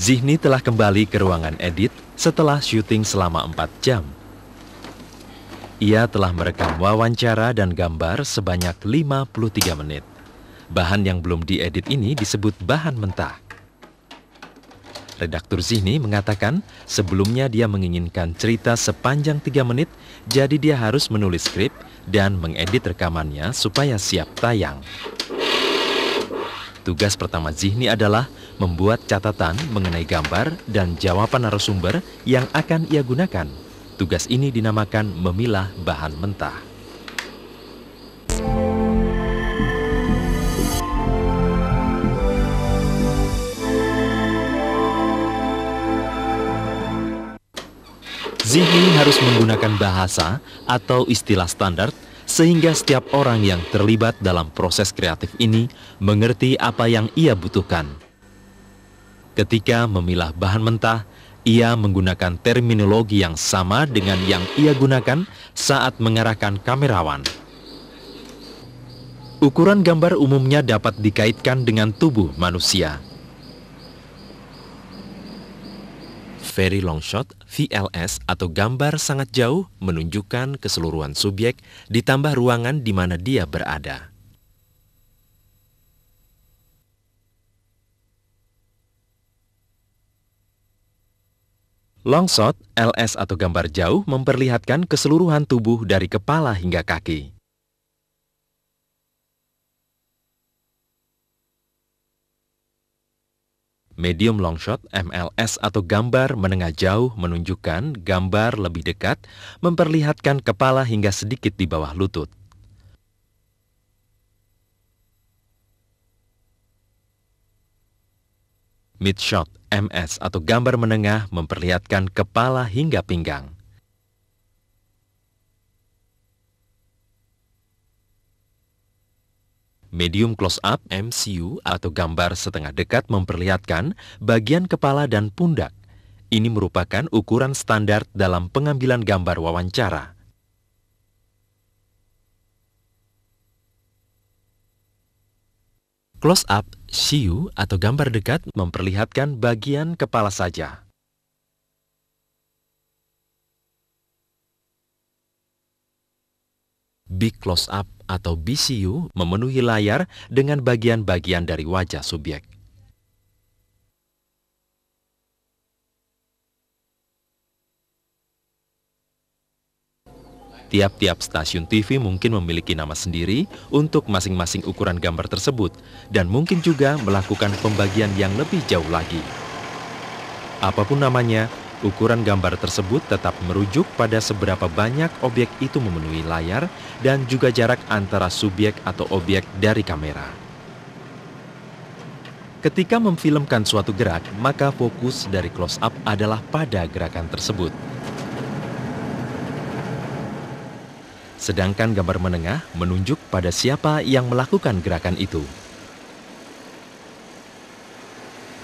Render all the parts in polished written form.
Zihni telah kembali ke ruangan edit setelah syuting selama 4 jam. Ia telah merekam wawancara dan gambar sebanyak 53 menit. Bahan yang belum diedit ini disebut bahan mentah. Redaktur Zihni mengatakan sebelumnya dia menginginkan cerita sepanjang 3 menit, jadi dia harus menulis skrip dan mengedit rekamannya supaya siap tayang. Tugas pertama Zihni adalah membuat catatan mengenai gambar dan jawaban narasumber yang akan ia gunakan. Tugas ini dinamakan memilah bahan mentah. Zihni harus menggunakan bahasa atau istilah standar sehingga setiap orang yang terlibat dalam proses kreatif ini mengerti apa yang ia butuhkan. Ketika memilah bahan mentah, ia menggunakan terminologi yang sama dengan yang ia gunakan saat mengarahkan kamerawan. Ukuran gambar umumnya dapat dikaitkan dengan tubuh manusia. Very long shot, VLS atau gambar sangat jauh menunjukkan keseluruhan subjek ditambah ruangan di mana dia berada. Long shot, LS atau gambar jauh memperlihatkan keseluruhan tubuh dari kepala hingga kaki. Medium long shot, MLS atau gambar menengah jauh menunjukkan gambar lebih dekat, memperlihatkan kepala hingga sedikit di bawah lutut. Mid shot, MS atau gambar menengah memperlihatkan kepala hingga pinggang. Medium close-up MCU atau gambar setengah dekat memperlihatkan bagian kepala dan pundak. Ini merupakan ukuran standar dalam pengambilan gambar wawancara. Close-up CU atau gambar dekat memperlihatkan bagian kepala saja. Big close-up atau BCU memenuhi layar dengan bagian-bagian dari wajah subjek. Tiap-tiap stasiun TV mungkin memiliki nama sendiri untuk masing-masing ukuran gambar tersebut dan mungkin juga melakukan pembagian yang lebih jauh lagi. Apapun namanya, ukuran gambar tersebut tetap merujuk pada seberapa banyak objek itu memenuhi layar dan juga jarak antara subjek atau objek dari kamera. Ketika memfilmkan suatu gerak, maka fokus dari close-up adalah pada gerakan tersebut. Sedangkan gambar menengah menunjuk pada siapa yang melakukan gerakan itu.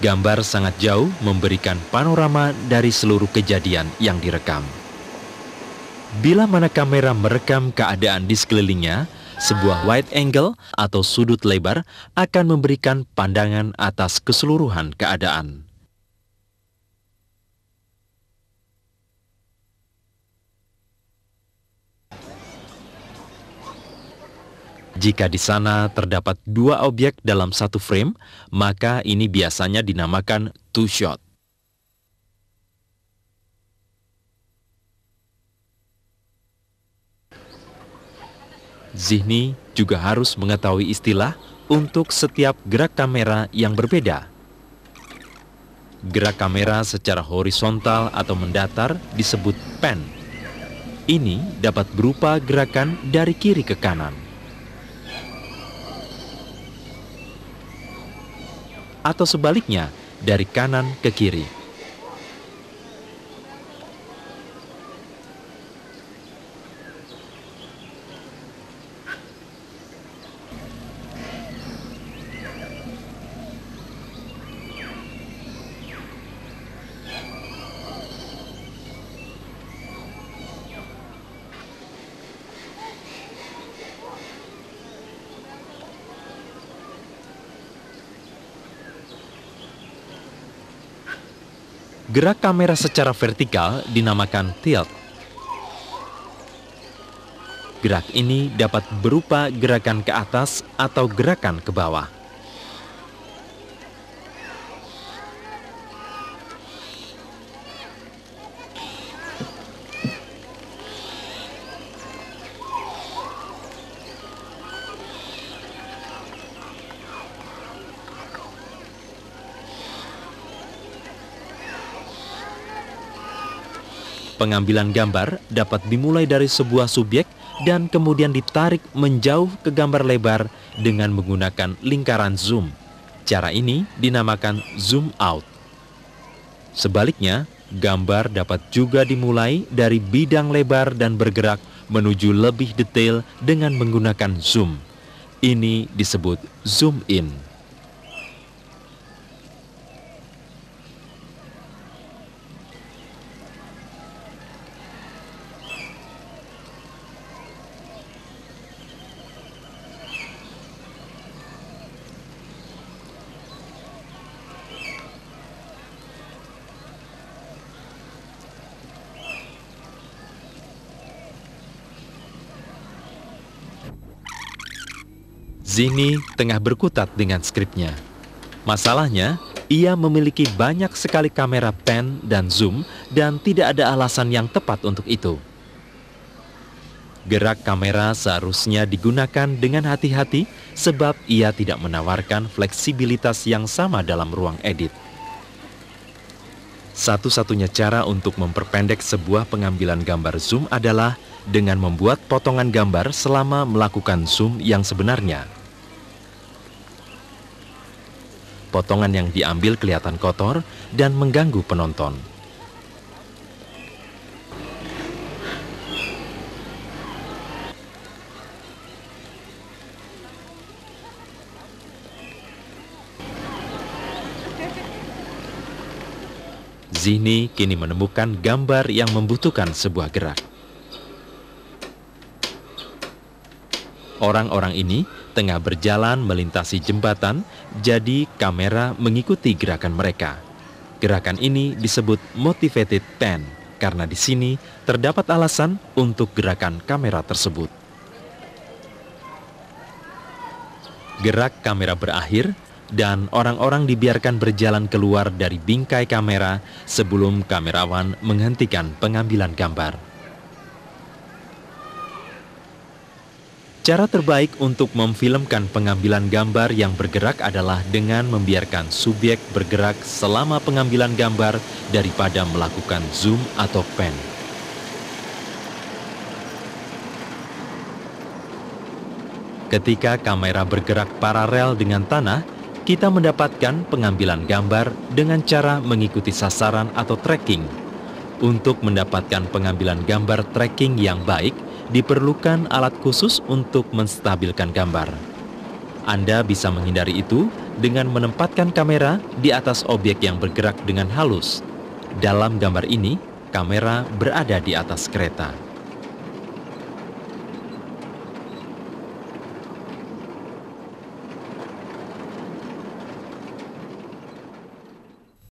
Gambar sangat jauh memberikan panorama dari seluruh kejadian yang direkam. Bila mana kamera merekam keadaan di sekelilingnya, sebuah wide angle atau sudut lebar akan memberikan pandangan atas keseluruhan keadaan. Jika di sana terdapat 2 objek dalam satu frame, maka ini biasanya dinamakan two shot. Zihni juga harus mengetahui istilah untuk setiap gerak kamera yang berbeda. Gerak kamera secara horizontal atau mendatar disebut pan. Ini dapat berupa gerakan dari kiri ke kanan. Atau sebaliknya, dari kanan ke kiri. Gerak kamera secara vertikal dinamakan tilt. Gerak ini dapat berupa gerakan ke atas atau gerakan ke bawah. Pengambilan gambar dapat dimulai dari sebuah subjek dan kemudian ditarik menjauh ke gambar lebar dengan menggunakan lingkaran zoom. Cara ini dinamakan zoom out. Sebaliknya, gambar dapat juga dimulai dari bidang lebar dan bergerak menuju lebih detail dengan menggunakan zoom. Ini disebut zoom in. Zihni tengah berkutat dengan skripnya. Masalahnya, ia memiliki banyak sekali kamera pan dan zoom dan tidak ada alasan yang tepat untuk itu. Gerak kamera seharusnya digunakan dengan hati-hati sebab ia tidak menawarkan fleksibilitas yang sama dalam ruang edit. Satu-satunya cara untuk memperpendek sebuah pengambilan gambar zoom adalah dengan membuat potongan gambar selama melakukan zoom yang sebenarnya. Potongan yang diambil kelihatan kotor dan mengganggu penonton. Zihni kini menemukan gambar yang membutuhkan sebuah gerak. Orang-orang ini tengah berjalan melintasi jembatan, jadi kamera mengikuti gerakan mereka. Gerakan ini disebut motivated pan, karena di sini terdapat alasan untuk gerakan kamera tersebut. Gerak kamera berakhir, dan orang-orang dibiarkan berjalan keluar dari bingkai kamera sebelum kamerawan menghentikan pengambilan gambar. Cara terbaik untuk memfilmkan pengambilan gambar yang bergerak adalah dengan membiarkan subjek bergerak selama pengambilan gambar daripada melakukan zoom atau pan. Ketika kamera bergerak paralel dengan tanah, kita mendapatkan pengambilan gambar dengan cara mengikuti sasaran atau tracking. Untuk mendapatkan pengambilan gambar tracking yang baik, diperlukan alat khusus untuk menstabilkan gambar. Anda bisa menghindari itu dengan menempatkan kamera di atas objek yang bergerak dengan halus. Dalam gambar ini, kamera berada di atas kereta.